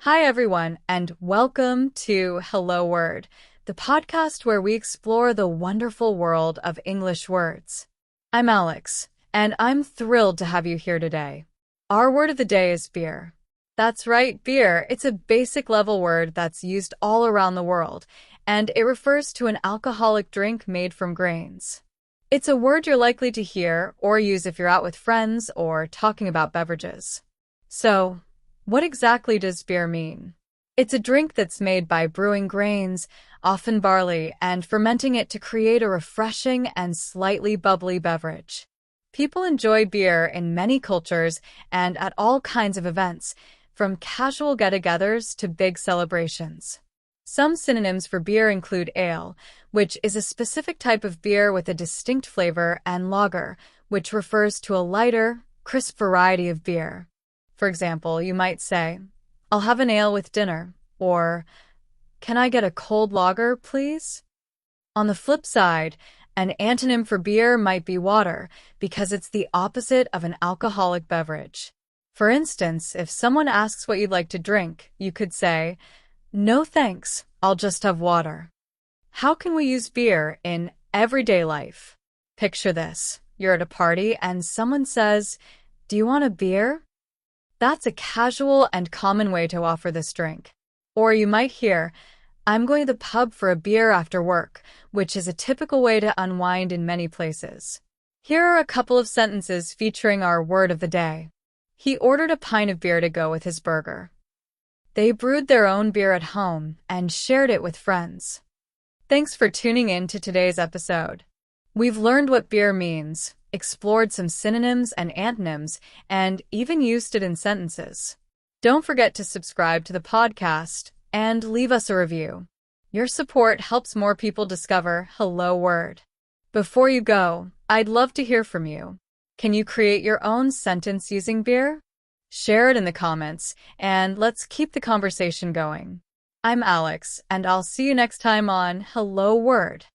Hi, everyone, and welcome to Hello Word, the podcast where we explore the wonderful world of English words. I'm Alex, and I'm thrilled to have you here today. Our word of the day is beer. That's right, beer. It's a basic level word that's used all around the world, and it refers to an alcoholic drink made from grains. It's a word you're likely to hear or use if you're out with friends or talking about beverages. So, what exactly does beer mean? It's a drink that's made by brewing grains, often barley, and fermenting it to create a refreshing and slightly bubbly beverage. People enjoy beer in many cultures and at all kinds of events, from casual get-togethers to big celebrations. Some synonyms for beer include ale, which is a specific type of beer with a distinct flavor, and lager, which refers to a lighter, crisp variety of beer. For example, you might say, "I'll have an ale with dinner," or "Can I get a cold lager, please?" On the flip side, an antonym for beer might be water, because it's the opposite of an alcoholic beverage. For instance, if someone asks what you'd like to drink, you could say, "No thanks, I'll just have water." How can we use beer in everyday life? Picture this. You're at a party and someone says, "Do you want a beer?" That's a casual and common way to offer this drink. Or you might hear, "I'm going to the pub for a beer after work," which is a typical way to unwind in many places. Here are a couple of sentences featuring our word of the day. He ordered a pint of beer to go with his burger. They brewed their own beer at home and shared it with friends. Thanks for tuning in to today's episode. We've learned what beer means, explored some synonyms and antonyms, and even used it in sentences. Don't forget to subscribe to the podcast and leave us a review. Your support helps more people discover Hello Word. Before you go, I'd love to hear from you. Can you create your own sentence using beer? Share it in the comments, and let's keep the conversation going. I'm Alex, and I'll see you next time on Hello Word.